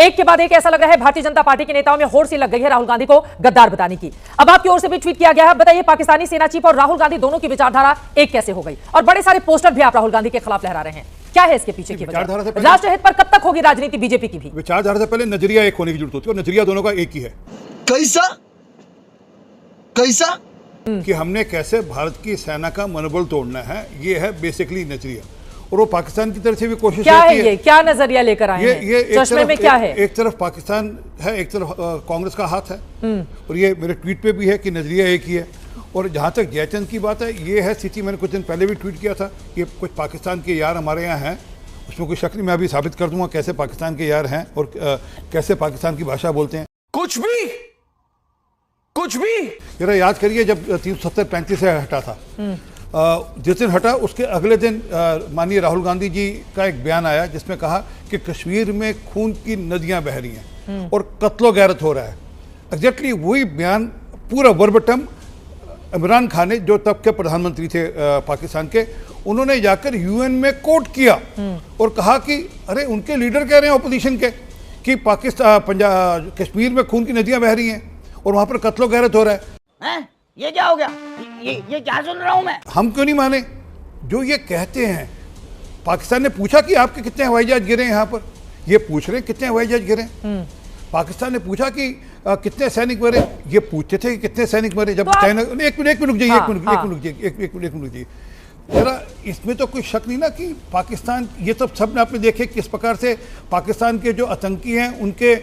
एक के बाद एक ऐसा लग रहा है भारतीय जनता पार्टी के नेताओं में होड़ सी लग गई है राहुल गांधी को गद्दार बताने की। अब आपकी ओर से भी ट्वीट किया गया है, बताइए पाकिस्तानी सेना चीफ और राहुल गांधी दोनों की विचारधारा एक कैसे हो गई? और बड़े सारे पोस्टर भी आप राहुल गांधी के खिलाफ लहरा रहे हैं, क्या है इसके पीछे की वजह? राष्ट्रहित पर कब तक होगी राजनीति बीजेपी की भी? विचारधारा से पहले नजरिया एक होने की जरूरत होती है और नजरिया दोनों का एक ही है। कैसा कैसा कि हमने कैसे भारत की सेना का मनोबल तोड़ना है, ये है बेसिकली नजरिया। और वो पाकिस्तान की तरफ से भी कोशिश क्या है, ये क्या नजरिया लेकर आए हैं? ये चश्मे में क्या है? एक तरफ पाकिस्तान है, एक तरफ कांग्रेस का हाथ है। और ये मेरे ट्वीट पे भी है कि नजरिया एक ही है। और जहाँ तक जयचंद की बात है, ये है स्थिति, मैंने कुछ दिन पहले भी ट्वीट किया था कि कुछ पाकिस्तान के यार हमारे यहाँ हैं, उसमें कोई शक नहीं, मैं अभी साबित कर दूंगा कैसे पाकिस्तान के यार हैं और कैसे पाकिस्तान की भाषा बोलते हैं। कुछ भी जरा याद करिए जब 370-35 से हटा था, जिस दिन हटा उसके अगले दिन माननीय राहुल गांधी जी का एक बयान आया जिसमें कहा कि कश्मीर में खून की नदियां बह रही हैं और कत्लो गैरत हो रहा है। एग्जैक्टली वही बयान पूरा वर्बटम इमरान खान ने, जो तब के प्रधानमंत्री थे पाकिस्तान के, उन्होंने जाकर यूएन में कोट किया और कहा कि अरे उनके लीडर कह रहे हैं अपोजिशन के कि पाकिस्तान पंजाब कश्मीर में खून की नदियां बह रही हैं और वहां पर कत्लो गैरत हो रहा है। ये क्या हो गया? ये क्या सुन रहा हूं मैं? हम क्यों नहीं माने जो ये कहते हैं? पाकिस्तान ने पूछा कि आपके कितने हवाई जहाज गिरे यहाँ पर, ये पूछ रहे हैं कितने हवाई जहाज गिरे। पाकिस्तान ने पूछा कि कितने सैनिक मरे, ये पूछते थे कि कितने सैनिक मरे। जब चाइना एक मिनट रुक जाइए जरा, इसमें तो कोई शक नहीं ना कि पाकिस्तान, ये तो सबने आपने देखे किस प्रकार से पाकिस्तान के जो आतंकी हैं उनके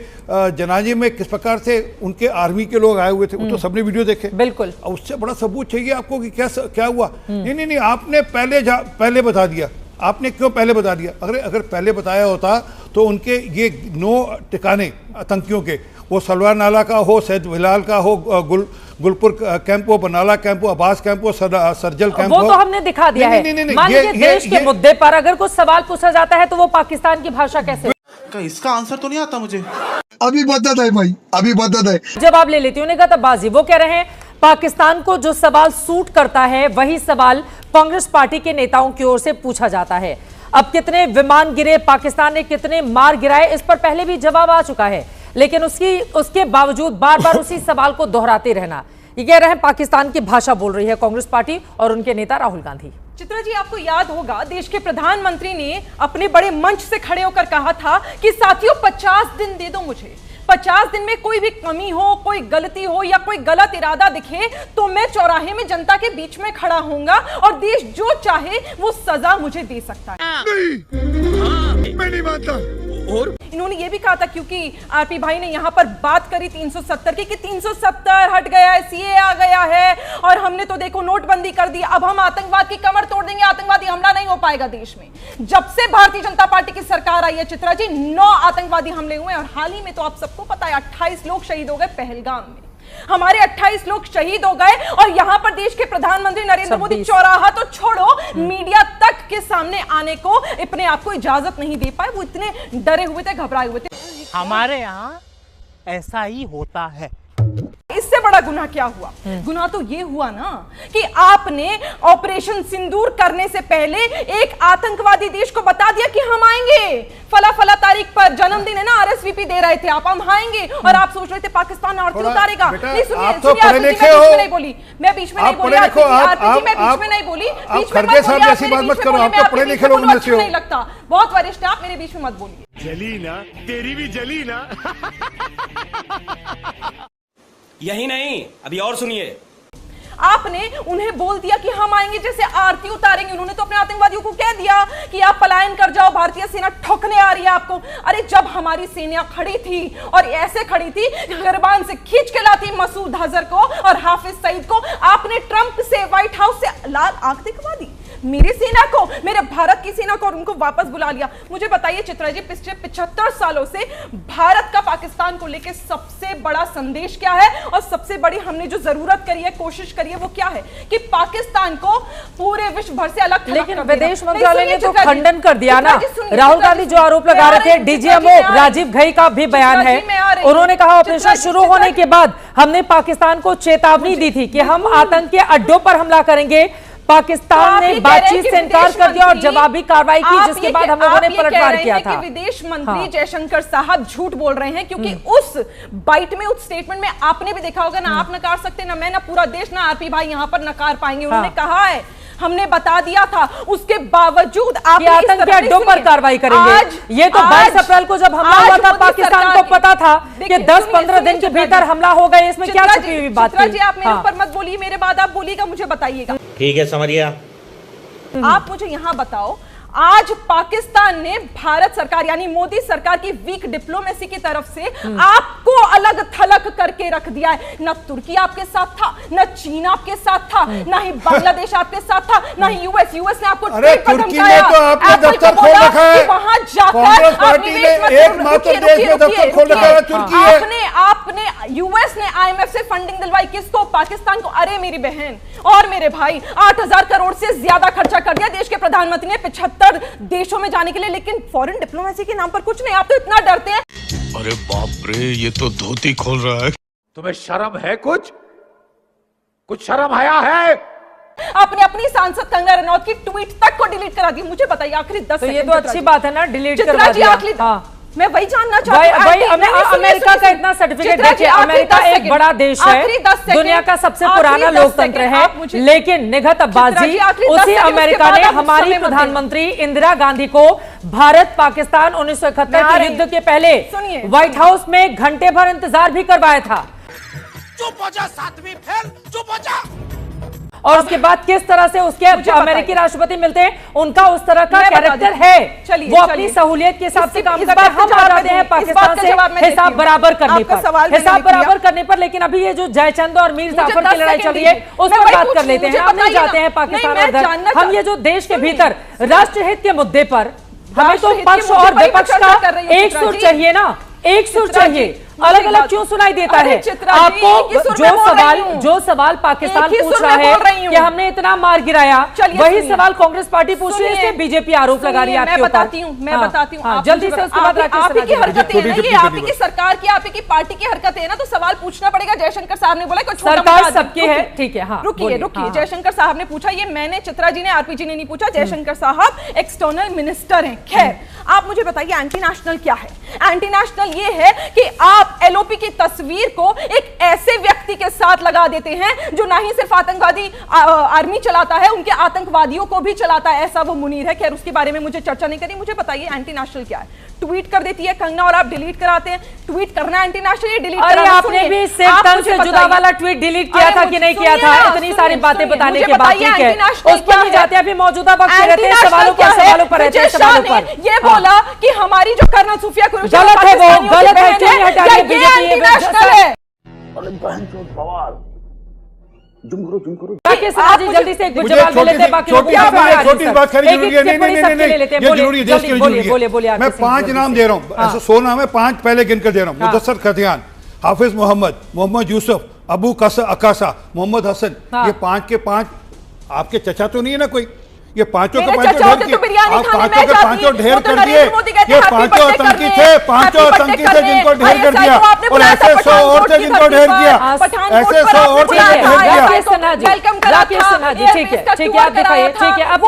जनाजे में किस प्रकार से उनके आर्मी के लोग आए हुए थे, वो तो सबने वीडियो देखे। बिल्कुल, उससे बड़ा सबूत चाहिए आपको कि क्या हुआ? नहीं, आपने पहले बता दिया। आपने क्यों पहले बता दिया? अगर पहले बताया होता तो उनके ये 9 ठिकाने आतंकियों के, वो सलवार नाला का हो, सैद हिलाल का हो, गुलपुर कैंप हो, बनाला कैंप हो, अब्बास कैंप हो, सरजल कैंप हो, वो तो हमने दिखा दिया है। मान लीजिए देश के मुद्दे पर अगर कुछ सवाल पूछा जाता है तो वो पाकिस्तान की भाषा कैसे? इसका आंसर तो नहीं आता मुझे। अभी बता है भाई, अभी बता है। जवाब ले लेती हूँ, गतबाजी। वो कह रहे हैं पाकिस्तान को जो सवाल सूट करता है वही सवाल कांग्रेस पार्टी के नेताओं की ओर से पूछा जाता है। अब कितने विमान गिरे, पाकिस्तान ने कितने मार गिराए, इस पर पहले भी जवाब आ चुका है, लेकिन उसके बावजूद बार बार उसी सवाल को दोहराते रहना, ये कह रहे हैं पाकिस्तान की भाषा बोल रही है कांग्रेस पार्टी और उनके नेता राहुल गांधी। चित्रा जी, आपको याद होगा देश के प्रधानमंत्री ने अपने बड़े मंच से खड़े होकर कहा था कि साथियों 50 दिन दे दो मुझे, 50 दिन में कोई भी कमी हो, कोई गलती हो या कोई गलत इरादा दिखे तो मैं चौराहे में जनता के बीच में खड़ा होऊंगा और देश जो चाहे वो सजा मुझे दे सकता है। नहीं, मैं नहीं मानता। और इन्होंने ये भी कहा था, क्योंकि आरपी भाई ने यहाँ पर बात करी 370 की कि 370 हट गया है, सीए आ गया है और हमने तो देखो नोटबंदी कर दी, अब हम आतंकवाद की कमर तोड़ देंगे, आतंकवादी हमला नहीं हो पाएगा देश में। जब से भारतीय जनता पार्टी की सरकार आई है चित्रा जी, 9 आतंकवादी हमले हुए और हाल ही में तो आप सबको पता है 28 लोग शहीद हो गए पहलगाम में। हमारे 28 लोग शहीद हो गए और यहां पर देश के प्रधानमंत्री नरेंद्र मोदी चौराहा तो छोड़ो, मीडिया तक के सामने आने को अपने आप को इजाजत नहीं दे पाए। वो इतने डरे हुए थे, घबराए हुए थे। हमारे यहाँ ऐसा ही होता है। इससे बड़ा गुनाह क्या हुआ? गुनाह तो ये हुआ ना कि आपने ऑपरेशन सिंदूर करने से पहले एक आतंकवादी देश को बता दिया कि हम आएंगे, फला तारीख पर जन्मदिन है ना, आरएसवीपी दे रहे थे आप, हम आएंगे और आप सोच रहे थे पाकिस्तान आरती उतारेगा। नहीं सुनिए, मैं बीच में नहीं बोली, मैं बीच में नहीं बोली, मैं बीच में नहीं बोली, बीच में नहीं लगता, बहुत वरिष्ठ आप मेरे बीच में मत बोलिए। जली ना, तेरी भी जली ना। यही नहीं, अभी और सुनिए। आपने उन्हें बोल दिया कि हम आएंगे, जैसे आरती उतारेंगे। उन्होंने तो अपने आतंकवादियों को कह दिया कि आप पलायन कर जाओ, भारतीय सेना ठोकने आ रही है आपको। अरे जब हमारी सेना खड़ी थी और ऐसे खड़ी थी, गिरबान से खींच के लाती मसूद अजहर को और हाफिज सईद को, आपने ट्रंप से, व्हाइट हाउस से लाल आंख दिखवा दी मेरी सेना को, मेरे भारत की सेना को, और उनको वापस बुला लिया। मुझे बताइए चित्रा जी, पिछले 75 सालों से भारत का पाकिस्तान को लेकर सबसे बड़ा संदेश क्या है और सबसे बड़ी हमने जो जरूरत करी है, कोशिश करी है, वो क्या है कि पाकिस्तान को पूरे विश्व भर से अलग। लेकिन विदेश मंत्रालय ने तो खंडन कर दिया ना। राहुल गांधी जो आरोप लगा रहे थे, डीजीएमओ राजीव घई का भी बयान है, उन्होंने कहा ऑपरेशन शुरू होने के बाद हमने पाकिस्तान को चेतावनी दी थी कि हम आतंक के अड्डों पर हमला करेंगे, पाकिस्तान ने बातचीत से इनकार कर दिया और जवाबी कार्रवाई की, जिसके बाद हम लोगों ने पलटवार किया था। विदेश मंत्री जयशंकर साहब झूठ बोल रहे हैं, क्योंकि उस बाइट में, उस स्टेटमेंट में आपने भी देखा होगा ना, आप नकार सकते ना मैं ना पूरा देश ना आरपी भाई यहां पर नकार पाएंगे। उन्होंने कहा है, हमने बता दिया था, उसके बावजूद आप आतंक के अड्डों पर कार्रवाई करेंगे। ये तो 22 अप्रैल को जब हमला हुआ था, पाकिस्तान को पता था कि 10-15 दिन के भीतर हमला होगा। इसमें क्या छुपी हुई बात थी? आप मेरे ऊपर मत बोलिए, मेरे बाद आप बोलिएगा, मुझे बताइएगा। ठीक है, समझिए। आप मुझे यहां बताओ, आज पाकिस्तान ने भारत सरकार यानी मोदी सरकार की वीक डिप्लोमेसी की तरफ से आपको अलग थलग करके रख दिया है। न तुर्की आपके साथ था, न चीन आपके साथ था, न ही बांग्लादेश आपके साथ था, न ही यूएस ने आपको तुर्की में तो आपने दफ्तर खोल रखा है, वहां जाकर कांग्रेस पार्टी ने एकमात्र देश में दफ्तर खोल रखा है तुर्की है। आपने यूएस ने आईएमएफ से फंडिंग दिलवाई, किसको? पाकिस्तान को। अरे मेरी बहन और मेरे भाई, 8000 करोड़ से ज्यादा खर्चा कर दिया देश के प्रधानमंत्री ने 75 देशों में जाने के लिए, लेकिन फॉरेन डिप्लोमेसी के नाम पर कुछ नहीं। आप तो इतना डरते हैं। अरे बाप रे, ये तो धोती खोल रहा है। तुम्हें शर्म है? कुछ शर्म आया है? आपने अपनी सांसद कंगना रनौत की ट्वीट तक को डिलीट करा दी। मुझे बताइए आखिरी 10 तो ये तो अच्छी बात है ना, डिलीट करवा दिया। मैं वही जानना चाहती हूं। अमेरिका का इतना सर्टिफिकेट देखिए, अमेरिका एक बड़ा देश है, दुनिया का सबसे पुराना लोकतंत्र है, लेकिन निगहतबाजी उसी अमेरिका ने हमारी प्रधानमंत्री इंदिरा गांधी को भारत पाकिस्तान 1971 के युद्ध के पहले व्हाइट हाउस में घंटे भर इंतजार भी करवाया था। चुप हो जा, सातवीं फेल, चुप हो जा। और उसके बाद किस तरह से उसके अमेरिकी राष्ट्रपति मिलते हैं, उनका उस तरह का कैरेक्टर है, वो अपनी सहूलियत के हिसाब से काम करते हैं। हम आ जाते हैं पाकिस्तान से हिसाब बराबर करने पर, लेकिन अभी ये जो जयचंद और मीर जाफर की लड़ाई चल रही है उस पर बात कर लेते हैं। हम नहीं जाते हैं पाकिस्तान और उधर, हम ये जो देश के भीतर राष्ट्रहित के मुद्दे पर हमें तो पक्ष और विपक्ष का एक सुर चाहिए ना, एक सुर चाहिए। अलग अलग क्यों सुनाई देता है आपको? जो सवाल पाकिस्तान पूछ रहा है कि हमने इतना मार गिराया, वही सवाल कांग्रेस पार्टी पूछ रही है, बीजेपी आरोप लगा रही है आपके ऊपर। मैं बताती हूँ जल्दी से। उसके बाद आप ही की हरकतें हैं, ये आप ही की सरकार की, आप ही की पार्टी की हरकतें है ना, तो सवाल पूछना पड़ेगा। जयशंकर साहब ने बोला सरकार सबकी है, ठीक है। हाँ, रुकिए। जयशंकर साहब ने पूछा, ये मैंने, चित्रा जी ने, आरपी जी ने नहीं पूछा। जयशंकर साहब एक्सटर्नल मिनिस्टर हैं। खैर, आप मुझे बताइए एंटी नेशनल क्या है? एंटी नेशनल ये है कि आप एलओपी की तस्वीर को एक ऐसे व्यक्ति के साथ लगा देते हैं जो ना ही सिर्फ आतंकवादी आर्मी चलाता है, उनके आतंकवादियों को भी चलाता है, ऐसा वो मुनीर है। खैर, उसके बारे में मुझे चर्चा नहीं करी। मुझे बताइए एंटी नेशनल क्या है? ट्वीट कर देती है कंगना और आप डिलीट कराते हैं। ट्वीट करना एंटी नेशनल, डिलीट करना। आपने भी सिर्फ तन से जुदा वाला ट्वीट डिलीट किया था कि नहीं किया था? इतनी सारी बातें बताने के बाद ठीक है, उस पर नहीं जाते। अभी मौजूदा वक्त रहते हैं सवालों पर रहते हैं, सवालों पर। ये बोला कि हमारी जो कर्नल सूफिया कुरैशी गलत है, वो गलत है, क्यों नहीं हटा रही बीजेपी? राकेश सिन्हा जी जल्दी से एक जवाब ले लेते हैं, बाकी छोटी बात खरी जरूरी है। नहीं, ये जरूरी है, देश के लिए जरूरी है। मैं 5 नाम दे रहा हूँ, ऐसा 100 नाम है, 5 पहले गिनकर दे रहा हूँ। मुदस्सर खतियान, हाफिज मोहम्मद, मोहम्मद यूसुफ, अबू अकासा, मोहम्मद हसन, ये 5 के 5 आपके चचा तो नहीं है ना कोई? ये पांचों के पांचों ढेर किए, आप पांचों के पांचों ढेर कर दिए। ये पांचों आतंकी थे, पांचों आतंकी थे जिनको ढेर कर दिया, और ऐसे 100 और थे जिनको ढेर किया, ऐसे 100 और थे जिनको ढेर किया। राकेश सिन्हा जी ठीक है, आप दिखाइए, ठीक है। अब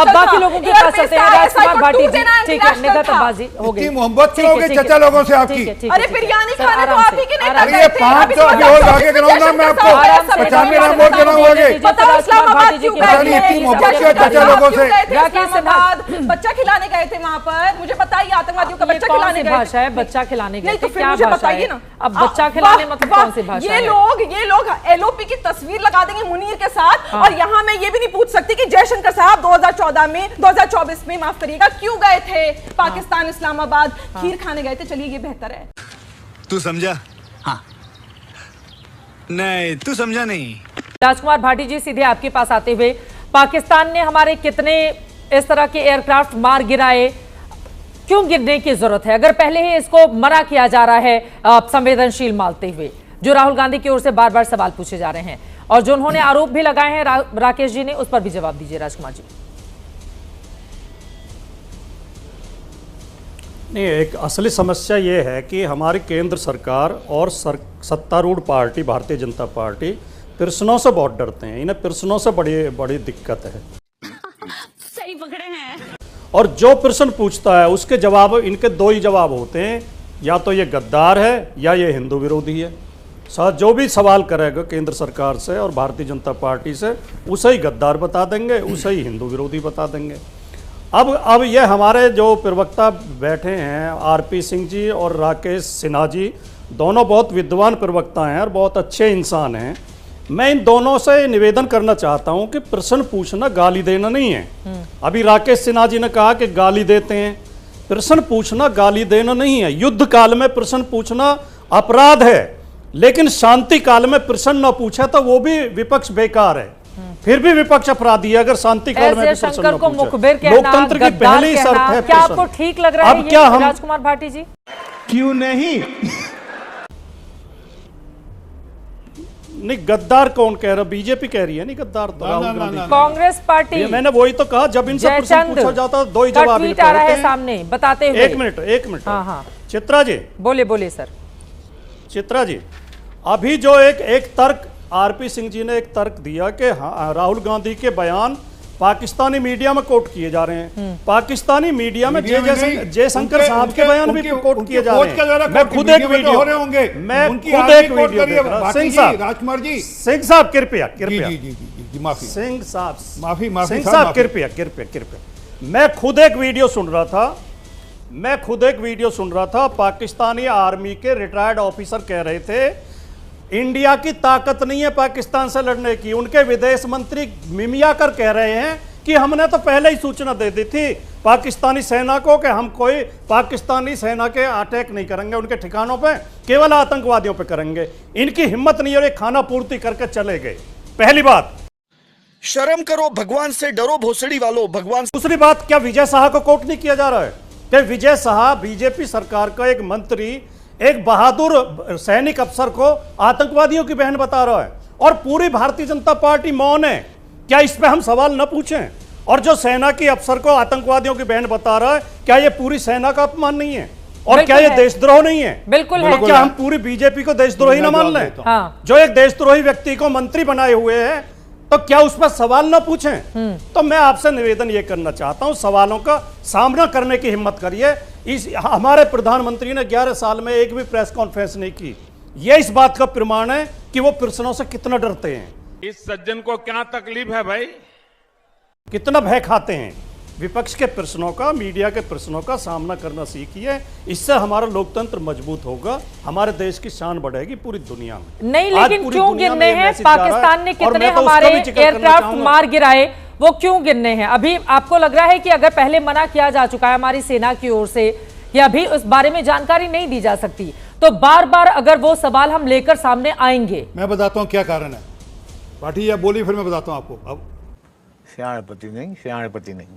बाकी लोगों के पास चलते हैं। राजकुमार भाटी जी, ठीक है, निगहतबाजी हो गई। मोहब्बत हो गई चचा लोगों से आपकी। अरे बिरयानी खाने तो आप ही के नहीं अरे ये 500 अभी और आगे गिनाऊंगा मैं आपको, 95 नाम और गिनाऊंगा आगे। इतनी मोहब्बत किया लोगों से। बच्चा खिलाने गए थे वहां पर, मुझे बताइए आतंकवादियों का बच्चा खिलाने गए थे। भाषा है बच्चा खिलाने गए थे, क्या मुझे बताइए ना। अब बच्चा खिलाने मतलब कौन सी भाषा है? ये लोग एलओपी की तस्वीर लगा देंगे मुनीर के साथ। और यहाँ मैं ये भी नहीं पूछ सकती कि जयशंकर साहब 2024 में माफ करिएगा क्यों गए थे पाकिस्तान इस्लामाबाद? खीर खाने गए थे। चलिए ये बेहतर है। तू समझा? हाँ नहीं, तू समझा नहीं। राजकुमार भाटी जी सीधे आपके पास आते हुए, पाकिस्तान ने हमारे कितने इस तरह के एयरक्राफ्ट मार गिराए, क्यों गिरने की जरूरत है? अगर पहले ही इसको मना किया जा रहा है संवेदनशील मानते हुए, जो राहुल गांधी की ओर से बार बार सवाल पूछे जा रहे हैं और जो उन्होंने आरोप भी लगाए हैं राकेश जी ने, उस पर भी जवाब दीजिए राजकुमार जी। नहीं, एक असली समस्या ये है कि हमारी केंद्र सरकार और सत्तारूढ़ पार्टी भारतीय जनता पार्टी प्रश्नों से बहुत डरते हैं, इन्हें प्रश्नों से बड़ी बड़ी दिक्कत है। सही पकड़े हैं। और जो प्रश्न पूछता है उसके जवाब, इनके दो ही जवाब होते हैं, या तो ये गद्दार है या ये हिंदू विरोधी है। जो भी सवाल करेगा केंद्र सरकार से और भारतीय जनता पार्टी से, उसे ही गद्दार बता देंगे, उसे ही हिंदू विरोधी बता देंगे। अब ये हमारे जो प्रवक्ता बैठे हैं, आरपी सिंह जी और राकेश सिन्हा जी, दोनों बहुत विद्वान प्रवक्ता हैं और बहुत अच्छे इंसान हैं। मैं इन दोनों से निवेदन करना चाहता हूं कि प्रश्न पूछना गाली देना नहीं है। अभी राकेश सिन्हा जी ने कहा कि गाली देते हैं, प्रश्न पूछना गाली देना नहीं है। युद्ध काल में प्रश्न पूछना अपराध है, लेकिन शांति काल में प्रश्न न पूछे तो वो भी विपक्ष बेकार है, फिर भी विपक्ष अपराधी है अगर शांति काल में शंकर को मुखबिर कहना, लोकतंत्र की पहली शर्त है। क्या आपको ठीक लग रहा है ये राजकुमार भाटी जी? क्यों नहीं? नहीं, गद्दार कौन कह रहा? बीजेपी कह रही है। नहीं, गद्दार तो राहुल गांधी, कांग्रेस पार्टी। मैंने वही तो कहा, जब इनसे प्रश्न पूछा जाता है दो ही जवाब ट्वीट आ रहा है सामने बताते हुए। एक मिनट। हाँ। चित्रा जी बोले सर। चित्रा जी, अभी जो एक तर्क आरपी सिंह जी ने एक तर्क दिया कि राहुल गांधी के बयान पाकिस्तानी मीडिया में कोट किए जा रहे हैं। पाकिस्तानी मीडिया में जयशंकर साहब के बयान भी कोट किए जा रहे हैं। मैं खुद एक वीडियो देख रहा। सिंह साहब कृपया मैं खुद एक वीडियो सुन रहा था। पाकिस्तानी आर्मी के रिटायर्ड ऑफिसर कह रहे थे इंडिया की ताकत नहीं है पाकिस्तान से लड़ने की। उनके विदेश मंत्री मिमिया कर कह रहे हैं कि हमने तो पहले ही सूचना दे दी थी पाकिस्तानी सेना को कि हम कोई पाकिस्तानी सेना के अटैक नहीं करेंगे उनके ठिकानों पे, केवल आतंकवादियों पे करेंगे। इनकी हिम्मत नहीं है, खाना पूर्ति करके चले गए। पहली बात, शर्म करो, भगवान से डरो भोसड़ी वालों, भगवान। दूसरी बात, क्या विजय शाह को कोर्ट नहीं किया जा रहा है? कि विजय शाह बीजेपी सरकार का एक मंत्री, एक बहादुर सैनिक अफसर को आतंकवादियों की बहन बता रहा है और पूरी भारतीय जनता पार्टी मौन है। क्या इस पे हम सवाल न पूछें? और जो सेना की अफसर को आतंकवादियों की बहन बता रहा है, क्या ये पूरी सेना का अपमान नहीं है? और क्या ये देशद्रोह नहीं है? बिल्कुल है। क्या हम पूरी बीजेपी को देशद्रोही न मान लें? हाँ। जो एक देशद्रोही व्यक्ति को मंत्री बनाए हुए हैं, तो क्या उस पर सवाल ना पूछें? तो मैं आपसे निवेदन ये करना चाहता हूं, सवालों का सामना करने की हिम्मत करिए। हमारे प्रधानमंत्री ने 11 साल में एक भी प्रेस कॉन्फ्रेंस नहीं की। यह इस बात का प्रमाण है कि वो प्रश्नों से कितना डरते हैं। इस सज्जन को क्या तकलीफ है भाई? कितना भय खाते हैं। विपक्ष के प्रश्नों का, मीडिया के प्रश्नों का सामना करना सीखिए। इससे हमारा लोकतंत्र मजबूत होगा, हमारे देश की शान बढ़ेगी पूरी दुनिया में। नहीं, लेकिन क्यों गिरने हैं? पाकिस्तान ने कितने हमारे एयरक्राफ्ट मार गिराए, वो क्यों गिरने हैं? अभी आपको लग रहा है कि अगर पहले मना किया जा चुका है हमारी सेना की ओर से, या अभी उस बारे में जानकारी नहीं दी जा सकती, तो बार बार अगर वो सवाल हम लेकर सामने आएंगे? मैं बताता हूं क्या कारण है। पार्टी या बोली, फिर मैं बताता हूं आपको। अब श्याणपति नहीं।